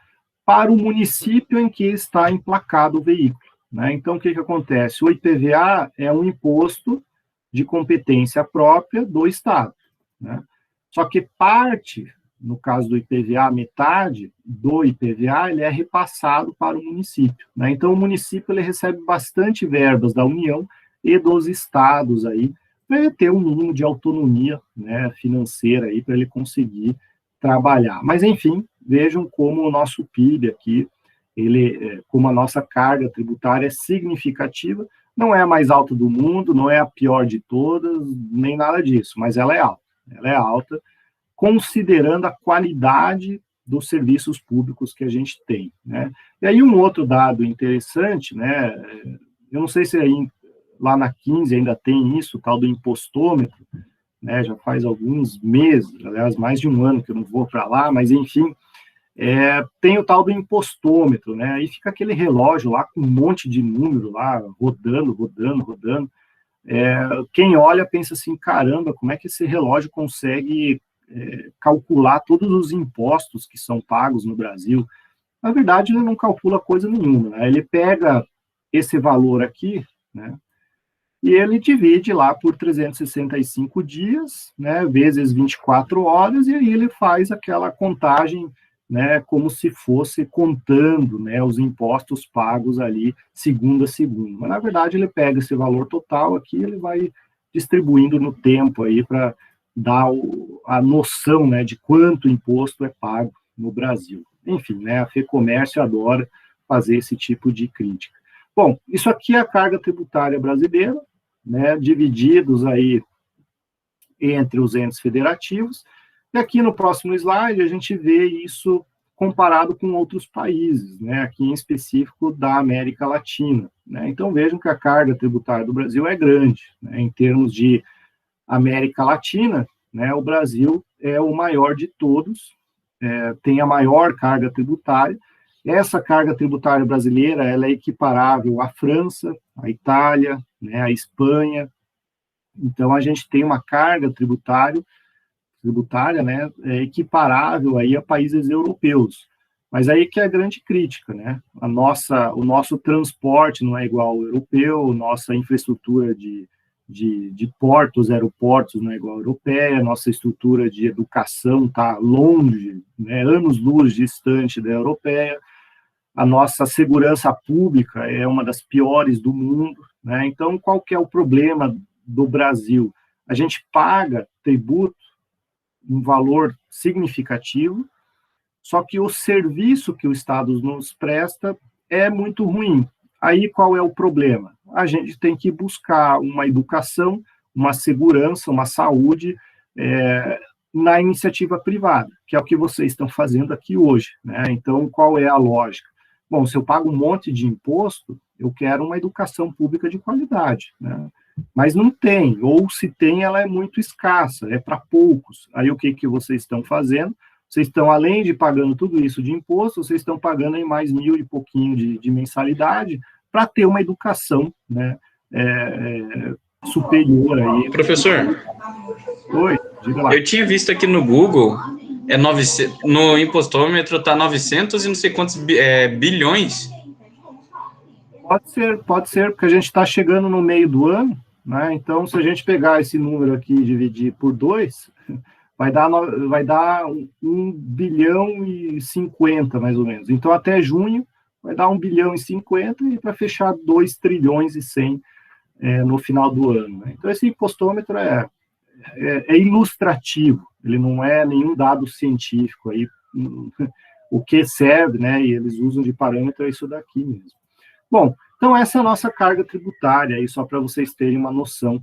para o município em que está emplacado o veículo, né? Então, o que acontece? O IPVA é um imposto de competência própria do Estado, né? Só que parte, no caso do IPVA, metade do IPVA, ele é repassado para o município, né? Então, o município, ele recebe bastante verbas da União e dos estados aí, para ele ter um mínimo de autonomia, né, financeira aí, para ele conseguir trabalhar. Mas, enfim, vejam como o nosso PIB aqui, como a nossa carga tributária é significativa. Não é a mais alta do mundo, não é a pior de todas, nem nada disso, mas ela é alta. Ela é alta, considerando a qualidade dos serviços públicos que a gente tem, né? E aí um outro dado interessante, né? Eu não sei se aí, lá na 15 ainda tem isso, o tal do impostômetro, né? Já faz alguns meses, aliás, mais de um ano que eu não vou para lá, mas enfim, tem o tal do impostômetro, né? Aí fica aquele relógio lá com um monte de número lá, rodando. Quem olha pensa assim, caramba, como é que esse relógio consegue calcular todos os impostos que são pagos no Brasil? Na verdade, ele não calcula coisa nenhuma, né? Ele pega esse valor aqui, né? E ele divide lá por 365 dias, né? Vezes 24 horas, e aí ele faz aquela contagem, né, como se fosse contando, né, os impostos pagos ali segundo a segundo. Mas, na verdade, ele pega esse valor total aqui, ele vai distribuindo no tempo aí para dar a noção, né, de quanto imposto é pago no Brasil. Enfim, né, a FEComércio adora fazer esse tipo de crítica. Bom, isso aqui é a carga tributária brasileira, né, divididos aí entre os entes federativos. E aqui no próximo slide a gente vê isso comparado com outros países, né, aqui em específico da América Latina, né? Então vejam que a carga tributária do Brasil é grande, né? Em termos de América Latina, né, o Brasil é o maior de todos, tem a maior carga tributária. Essa carga tributária brasileira, ela é equiparável à França, à Itália, né, à Espanha. Então a gente tem uma carga tributária, né, equiparável aí a países europeus. Mas aí que é a grande crítica, né? O nosso transporte não é igual ao europeu, nossa infraestrutura de portos, aeroportos não é igual à europeia, nossa estrutura de educação está longe, né, anos-luz distante da europeia, a nossa segurança pública é uma das piores do mundo, né? Então, qual que é o problema do Brasil? A gente paga tributo um valor significativo, só que o serviço que o Estado nos presta é muito ruim. Aí qual é o problema? A gente tem que buscar uma educação, uma segurança, uma saúde na iniciativa privada, que é o que vocês estão fazendo aqui hoje, né? Então, qual é a lógica? Bom, se eu pago um monte de imposto, eu quero uma educação pública de qualidade, né? Mas não tem, ou se tem, ela é muito escassa, é para poucos. Aí o que vocês estão fazendo? Vocês estão, além de pagando tudo isso de imposto, vocês estão pagando aí mais 1.000 e pouquinho de mensalidade para ter uma educação, né, superior aí. Professor, Oi, diga lá. eu tinha visto aqui no Google, no impostômetro está 900 e não sei quantos bilhões. Pode ser, porque a gente está chegando no meio do ano, né? Então, se a gente pegar esse número aqui e dividir por 2, vai dar 1 bilhão e 50, mais ou menos. Então, até junho, vai dar 1 bilhão e 50 e para fechar 2 trilhões e 100 no final do ano, né? Então, esse impostômetro é ilustrativo, ele não é nenhum dado científico aí. O que serve, né, e eles usam de parâmetro é isso daqui mesmo. Bom, então essa é a nossa carga tributária, aí só para vocês terem uma noção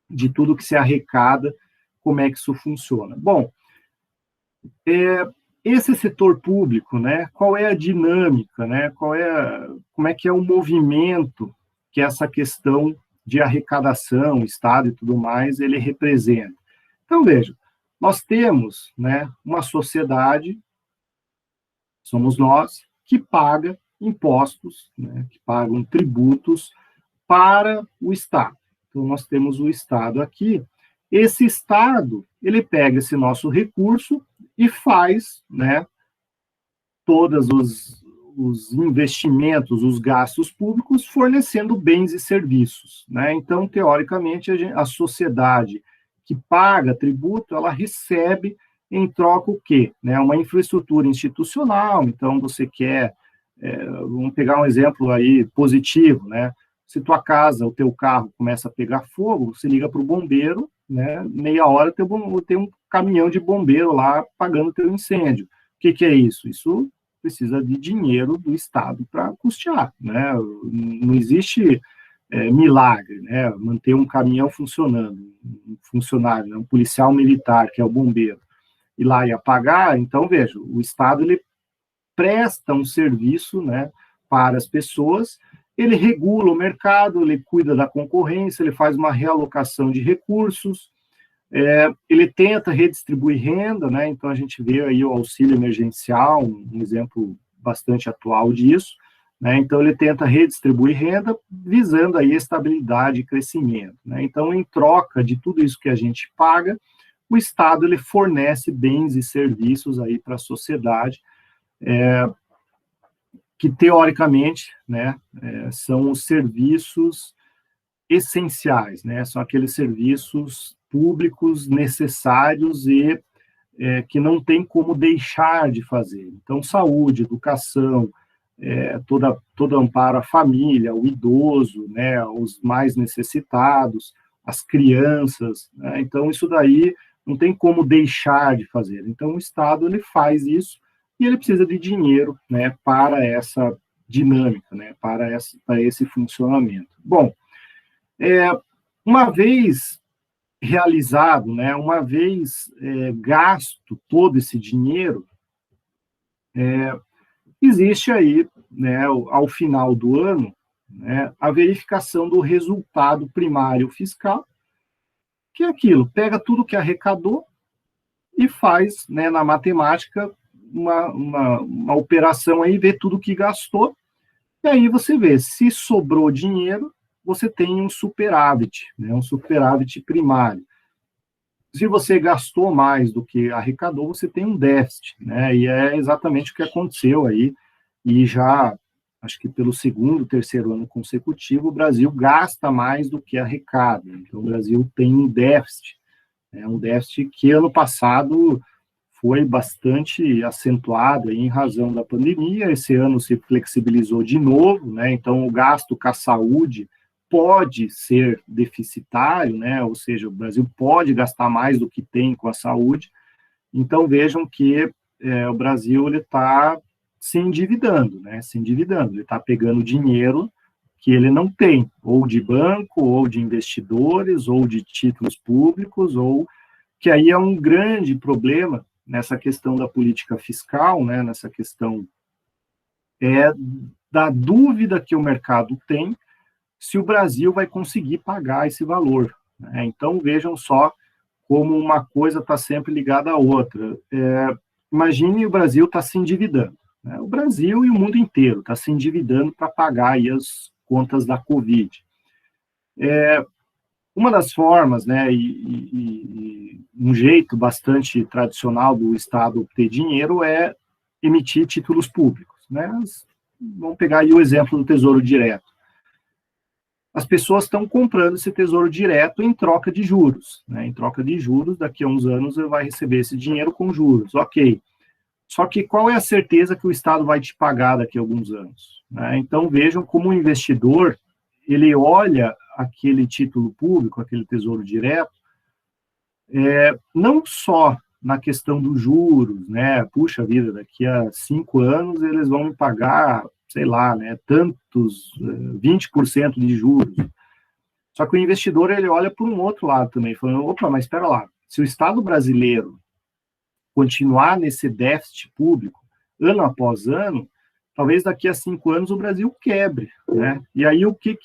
de tudo que se arrecada, como é que isso funciona. Bom, esse setor público, né, qual é a dinâmica, né, como é que é o movimento que essa questão de arrecadação, Estado e tudo mais, ele representa. Então, veja, nós temos, né, uma sociedade, somos nós, que paga impostos, né, que pagam tributos para o Estado. Então, nós temos o Estado aqui. Esse Estado, ele pega esse nosso recurso e faz, né, todos os investimentos, os gastos públicos, fornecendo bens e serviços, né? Então, teoricamente, a sociedade que paga tributo, ela recebe em troca o quê? Né? Uma infraestrutura institucional. Então, você quer, vamos pegar um exemplo aí positivo, né? Se tua casa, o teu carro começa a pegar fogo, você liga para o bombeiro, né? Meia hora tem um caminhão de bombeiro lá apagando o teu incêndio. O que é isso? Isso precisa de dinheiro do Estado para custear, né? Não existe milagre, né? Manter um caminhão funcionando, um funcionário, né? Um policial militar, que é o bombeiro, ir lá e apagar. Então, veja, o Estado, ele presta um serviço, né, para as pessoas, ele regula o mercado, ele cuida da concorrência, ele faz uma realocação de recursos, ele tenta redistribuir renda, né? Então a gente vê aí o auxílio emergencial, um exemplo bastante atual disso, né? Então ele tenta redistribuir renda visando aí estabilidade e crescimento, né? Então, em troca de tudo isso que a gente paga, o Estado, ele fornece bens e serviços aí para a sociedade, que teoricamente, né, são os serviços essenciais, né? São aqueles serviços públicos necessários e que não tem como deixar de fazer. Então, saúde, educação, todo amparo à família, ao idoso, né, os mais necessitados, as crianças, né? Então, isso daí não tem como deixar de fazer. Então, o Estado, ele faz isso e ele precisa de dinheiro, né, para essa dinâmica, né, para esse funcionamento. Bom, uma vez realizado, né, uma vez gasto todo esse dinheiro, existe aí, né, ao final do ano, né, a verificação do resultado primário fiscal, que é aquilo, pega tudo que arrecadou e faz, né, na matemática, uma operação aí, vê tudo que gastou, e aí você vê, se sobrou dinheiro, você tem um superávit, né, um superávit primário. Se você gastou mais do que arrecadou, você tem um déficit, né, e é exatamente o que aconteceu aí, e já, acho que pelo segundo, terceiro ano consecutivo, o Brasil gasta mais do que arrecada, então o Brasil tem um déficit que ano passado foi bastante acentuado em razão da pandemia. Esse ano se flexibilizou de novo, né? Então o gasto com a saúde pode ser deficitário, né? Ou seja, o Brasil pode gastar mais do que tem com a saúde. Então vejam que o Brasil ele está se endividando, né? Se endividando, ele está pegando dinheiro que ele não tem, ou de banco, ou de investidores, ou de títulos públicos, ou que aí é um grande problema nessa questão da política fiscal, né, nessa questão da dúvida que o mercado tem se o Brasil vai conseguir pagar esse valor, né? Então, vejam só como uma coisa está sempre ligada à outra. Imagine o Brasil está se endividando, né? O Brasil e o mundo inteiro está se endividando para pagar aí as contas da Covid. Uma das formas, né, e um jeito bastante tradicional do Estado obter dinheiro é emitir títulos públicos, né? Vamos pegar aí o exemplo do Tesouro Direto. As pessoas estão comprando esse Tesouro Direto em troca de juros, né? Em troca de juros, daqui a uns anos você vai receber esse dinheiro com juros, ok. Só que qual é a certeza que o Estado vai te pagar daqui a alguns anos, né? Então vejam como o investidor, ele olha aquele título público, aquele Tesouro Direto, não só na questão dos juros, né? Puxa vida, daqui a 5 anos eles vão me pagar, sei lá, né, tantos, 20% de juros. Só que o investidor, ele olha por um outro lado também, falando, opa, mas espera lá, se o Estado brasileiro continuar nesse déficit público, ano após ano, talvez daqui a 5 anos o Brasil quebre, né? E aí o que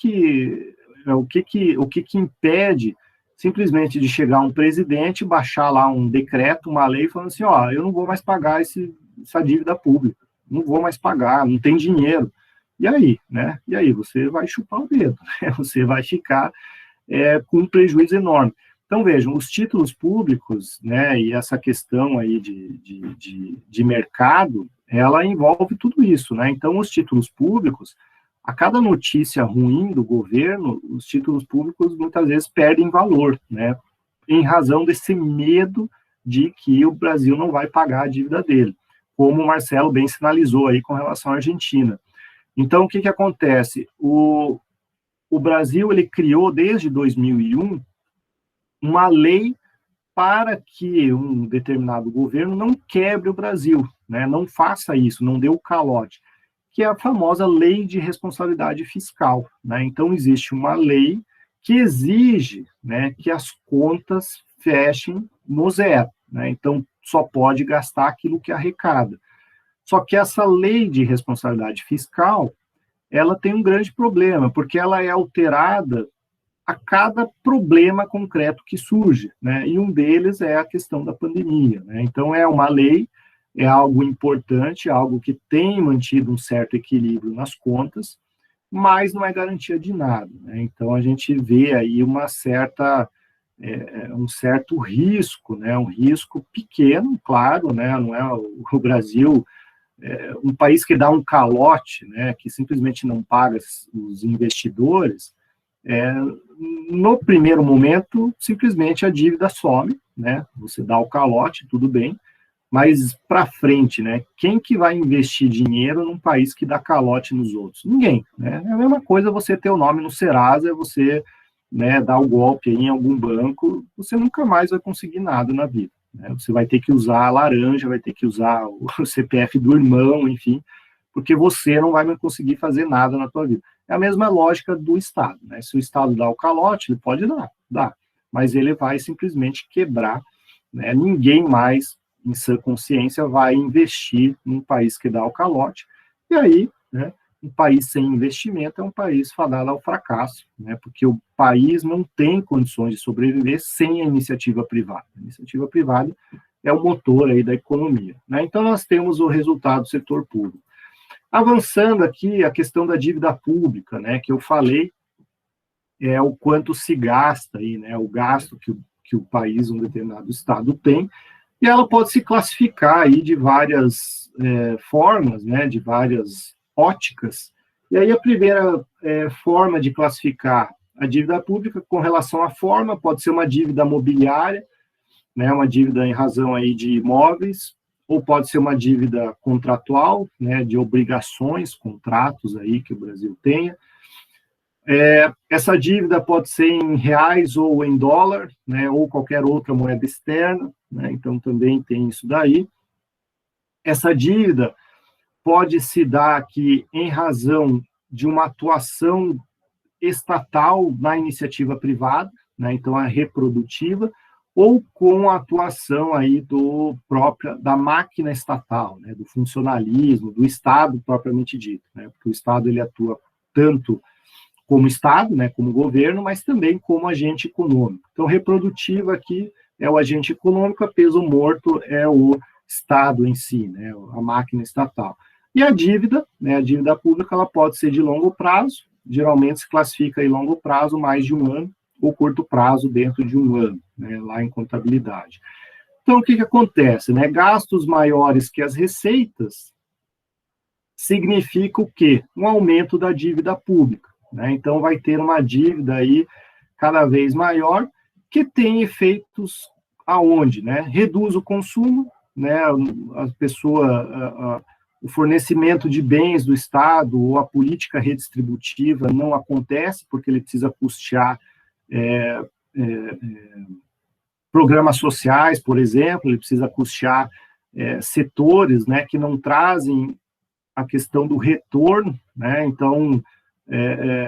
impede simplesmente de chegar um presidente, baixar lá um decreto, uma lei, falando assim, ó, eu não vou mais pagar essa dívida pública, não vou mais pagar, não tem dinheiro. E aí, né? E aí você vai chupar o dedo, né? Você vai ficar com um prejuízo enorme. Então, vejam, os títulos públicos, né, e essa questão aí de mercado, ela envolve tudo isso, né? Então, os títulos públicos, a cada notícia ruim do governo, os títulos públicos muitas vezes perdem valor, né? Em razão desse medo de que o Brasil não vai pagar a dívida dele, como o Marcelo bem sinalizou aí com relação à Argentina. Então, o que acontece? O Brasil, ele criou desde 2001 uma lei para que um determinado governo não quebre o Brasil, né? Não faça isso, não dê o calote, que é a famosa lei de responsabilidade fiscal, né? Então, existe uma lei que exige, né, que as contas fechem no zero, né? Então, só pode gastar aquilo que arrecada. Só que essa lei de responsabilidade fiscal, ela tem um grande problema, porque ela é alterada a cada problema concreto que surge, né? E um deles é a questão da pandemia, né? Então, é uma lei, é algo importante, algo que tem mantido um certo equilíbrio nas contas, mas não é garantia de nada, né? Então, a gente vê aí um certo risco, né? Um risco pequeno, claro, né? Não é o Brasil, um país que dá um calote, né? Que simplesmente não paga os investidores. No primeiro momento, simplesmente a dívida some, né? Você dá o calote, tudo bem, mas para frente, né? Quem que vai investir dinheiro num país que dá calote nos outros? Ninguém, né? É a mesma coisa você ter o nome no Serasa, você, né, dar o golpe aí em algum banco, você nunca mais vai conseguir nada na vida, né? Você vai ter que usar a laranja, vai ter que usar o CPF do irmão, enfim, porque você não vai mais conseguir fazer nada na tua vida. É a mesma lógica do Estado, né? Se o Estado dá o calote, ele pode dar, mas ele vai simplesmente quebrar, né? Ninguém mais, em sã consciência, vai investir num país que dá o calote, e aí, né, um país sem investimento é um país fadado ao fracasso, né? Porque o país não tem condições de sobreviver sem a iniciativa privada. A iniciativa privada é o motor aí da economia, né? Então, nós temos o resultado do setor público. Avançando aqui, a questão da dívida pública, né, que eu falei, é o quanto se gasta aí, né, o gasto que o país, um determinado estado tem, e ela pode se classificar aí de várias formas, né, de várias óticas. E aí a primeira forma de classificar a dívida pública com relação à forma pode ser uma dívida mobiliária, né, uma dívida em razão aí de imóveis, ou pode ser uma dívida contratual, né, de obrigações, contratos aí que o Brasil tenha. Essa dívida pode ser em reais ou em dólar, né, ou qualquer outra moeda externa, né, então também tem isso daí. Essa dívida pode se dar aqui em razão de uma atuação estatal na iniciativa privada, né, então é reprodutiva, ou com a atuação aí da máquina estatal, né, do funcionalismo, do Estado propriamente dito, né, porque o Estado ele atua tanto como Estado, né, como governo, mas também como agente econômico. Então, reprodutivo aqui é o agente econômico, a peso morto é o Estado em si, né, a máquina estatal. E a dívida, né, a dívida pública, ela pode ser de longo prazo, geralmente se classifica em longo prazo, mais de um ano, ou curto prazo dentro de um ano, né, lá em contabilidade. Então, o que acontece? Né? Gastos maiores que as receitas significa o quê? Um aumento da dívida pública. Né? Então, vai ter uma dívida aí cada vez maior, que tem efeitos aonde? Né? Reduz o consumo, né? A pessoa... o fornecimento de bens do Estado ou a política redistributiva não acontece, porque ele precisa custear programas sociais, por exemplo, ele precisa custear setores, né, que não trazem a questão do retorno, né, então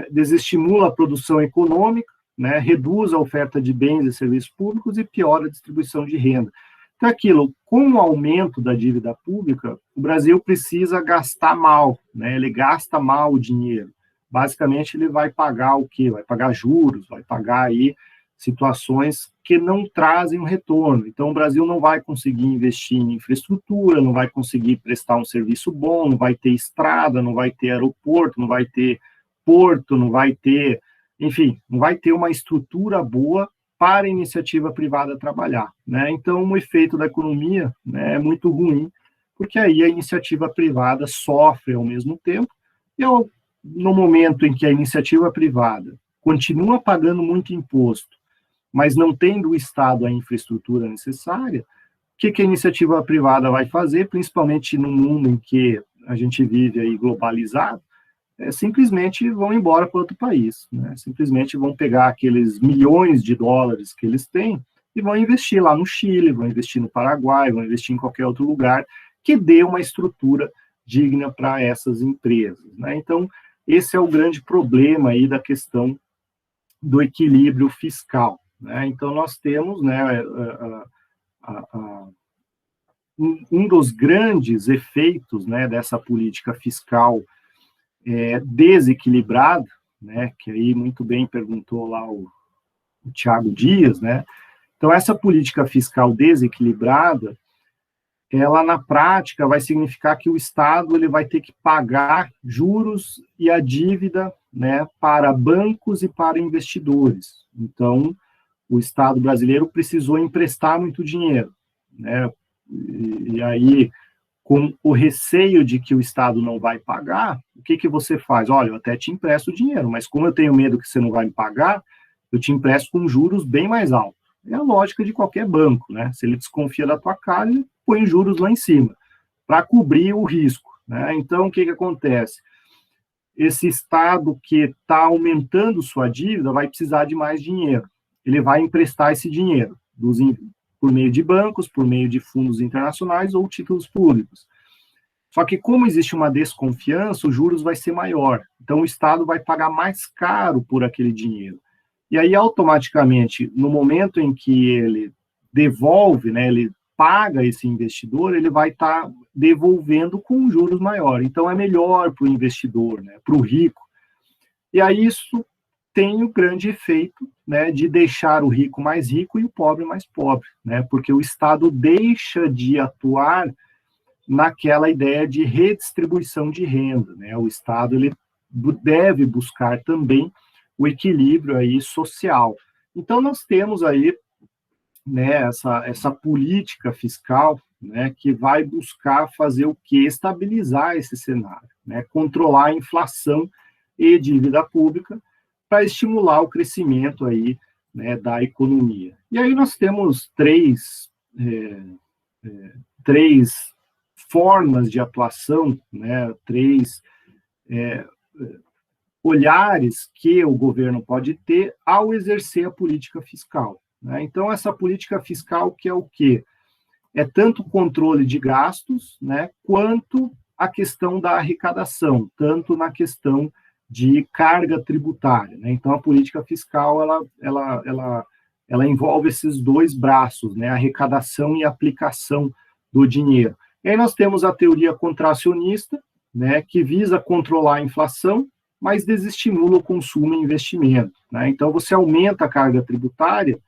desestimula a produção econômica, né, reduz a oferta de bens e serviços públicos e piora a distribuição de renda. Então, aquilo, com o aumento da dívida pública, o Brasil precisa gastar mal, né, ele gasta mal o dinheiro. Basicamente, ele vai pagar o quê? Vai pagar juros, vai pagar aí situações que não trazem um retorno. Então, o Brasil não vai conseguir investir em infraestrutura, não vai conseguir prestar um serviço bom, não vai ter estrada, não vai ter aeroporto, não vai ter porto, não vai ter, enfim, não vai ter uma estrutura boa para a iniciativa privada trabalhar. Né? Então, o efeito da economia, né, é muito ruim, porque aí a iniciativa privada sofre ao mesmo tempo, e no momento em que a iniciativa privada continua pagando muito imposto, mas não tendo o Estado a infraestrutura necessária, o que a iniciativa privada vai fazer, principalmente no mundo em que a gente vive aí globalizado, simplesmente vão embora para outro país, né? Simplesmente vão pegar aqueles milhões de dólares que eles têm e vão investir lá no Chile, vão investir no Paraguai, vão investir em qualquer outro lugar que dê uma estrutura digna para essas empresas, né? Então, esse é o grande problema aí da questão do equilíbrio fiscal, né? Então, nós temos, né, um dos grandes efeitos, né, dessa política fiscal desequilibrada, né, que aí muito bem perguntou lá o Thiago Dias, né? Então, essa política fiscal desequilibrada, ela na prática vai significar que o Estado ele vai ter que pagar juros e a dívida, né, para bancos e para investidores. Então, o Estado brasileiro precisou emprestar muito dinheiro, né? E aí, com o receio de que o Estado não vai pagar, o que você faz? Olha, eu até te empresto dinheiro, mas como eu tenho medo que você não vai me pagar, eu te empresto com juros bem mais altos. É a lógica de qualquer banco, né? Se ele desconfia da tua cara, ele põe juros lá em cima, para cobrir o risco, né? Então, o que acontece? Esse Estado que está aumentando sua dívida vai precisar de mais dinheiro. Ele vai emprestar esse dinheiro por meio de bancos, por meio de fundos internacionais ou títulos públicos. Só que como existe uma desconfiança, os juros vai ser maior. Então, o Estado vai pagar mais caro por aquele dinheiro. E aí, automaticamente, no momento em que ele devolve, né, ele paga esse investidor, ele vai estar devolvendo com juros maiores. Então, é melhor para o investidor, né, para o rico. E aí, isso tem o grande efeito, né, de deixar o rico mais rico e o pobre mais pobre, né, porque o Estado deixa de atuar naquela ideia de redistribuição de renda, né, o Estado ele deve buscar também o equilíbrio aí social. Então, nós temos aí, né, essa política fiscal, né, que vai buscar fazer o quê? Estabilizar esse cenário, né, controlar a inflação e dívida pública, para estimular o crescimento aí, né, da economia. E aí nós temos três formas de atuação, né, três olhares que o governo pode ter ao exercer a política fiscal, né? Então, essa política fiscal que é o quê? É tanto o controle de gastos, né, quanto a questão da arrecadação, tanto na questão de carga tributária, né? Então, a política fiscal, ela ela envolve esses dois braços, né, arrecadação e aplicação do dinheiro. E aí nós temos a teoria contracionista, né, que visa controlar a inflação, mas desestimula o consumo e investimento, né? Então, você aumenta a carga tributária,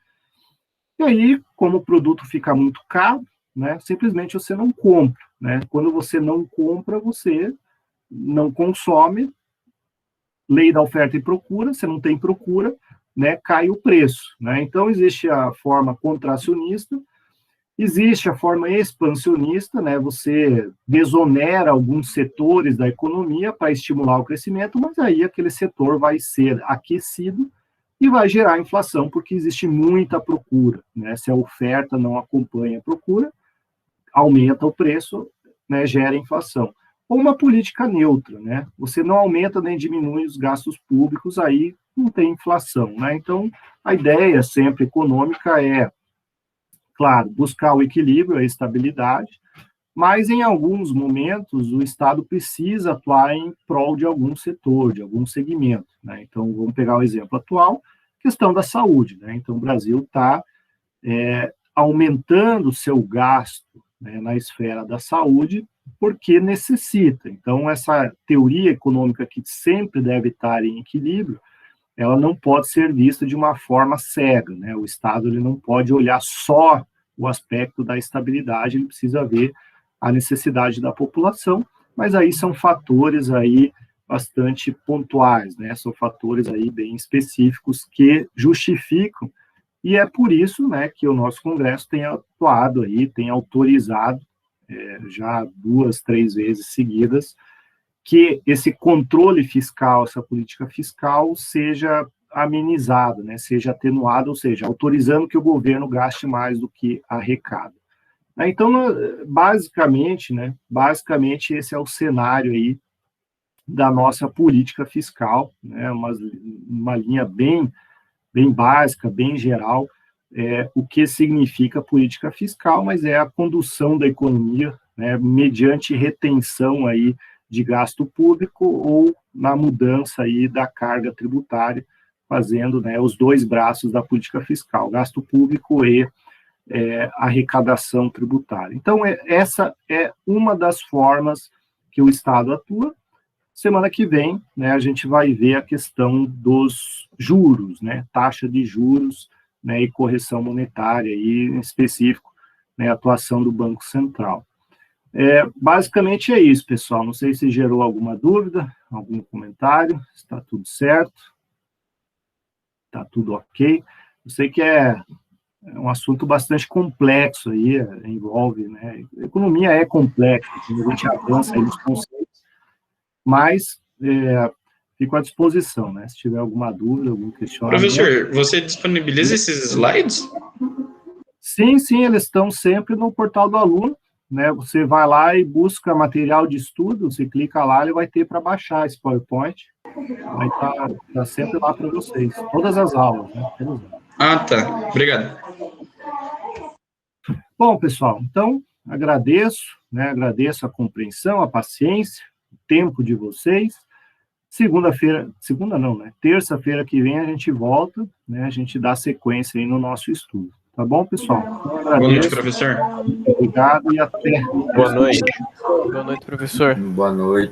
e aí, como o produto fica muito caro, né, simplesmente você não compra, né? Quando você não compra, você não consome, lei da oferta e procura, você não tem procura, né, cai o preço, né? Então, existe a forma contracionista, existe a forma expansionista, né? Você desonera alguns setores da economia para estimular o crescimento, mas aí aquele setor vai ser aquecido e vai gerar inflação, porque existe muita procura, né? Se a oferta não acompanha a procura, aumenta o preço, né? Gera inflação. Ou uma política neutra, né? Você não aumenta nem diminui os gastos públicos, aí não tem inflação, né? Então, a ideia sempre econômica é, claro, buscar o equilíbrio, a estabilidade, mas em alguns momentos o Estado precisa atuar em prol de algum setor, de algum segmento, né? Então, vamos pegar o exemplo atual, questão da saúde, né? Então, o Brasil está aumentando o seu gasto, né, na esfera da saúde, porque necessita. Então, essa teoria econômica que sempre deve estar em equilíbrio, ela não pode ser vista de uma forma cega, né? O Estado ele não pode olhar só o aspecto da estabilidade, ele precisa ver a necessidade da população, mas aí são fatores aí bastante pontuais, né? São fatores aí bem específicos que justificam, e é por isso, né, que o nosso Congresso tem atuado aí, tem autorizado já 2, 3 vezes seguidas, que esse controle fiscal, essa política fiscal seja amenizada, né, seja atenuada, ou seja, autorizando que o governo gaste mais do que arrecada. Então, basicamente esse é o cenário aí da nossa política fiscal, né, uma linha bem básica, bem geral, o que significa política fiscal, mas é a condução da economia, né, mediante retenção aí de gasto público ou na mudança aí da carga tributária, fazendo, né, os dois braços da política fiscal, gasto público e arrecadação tributária. Então, essa é uma das formas que o Estado atua. Semana que vem, né, a gente vai ver a questão dos juros, né, taxa de juros, né, e correção monetária, e em específico, né, atuação do Banco Central. Basicamente é isso, pessoal. Não sei se gerou alguma dúvida, algum comentário, está tudo certo, está tudo ok. Eu sei que é um assunto bastante complexo aí, envolve, né, a economia é complexa, a gente avança aí nos conceitos, mas fico à disposição, né, se tiver alguma dúvida, algum questionamento. Professor, você disponibiliza esses slides? Sim, eles estão sempre no portal do aluno, né, você vai lá e busca material de estudo, você clica lá, ele vai ter para baixar esse PowerPoint, vai estar sempre lá para vocês, todas as aulas, né, Ah, tá, obrigado. Bom, pessoal, então, agradeço a compreensão, a paciência, o tempo de vocês. Terça-feira que vem a gente volta, né, a gente dá sequência aí no nosso estudo. Tá bom, pessoal? Então, agradeço. Boa noite, professor. Obrigado e até. Boa noite. Boa noite, professor. Boa noite.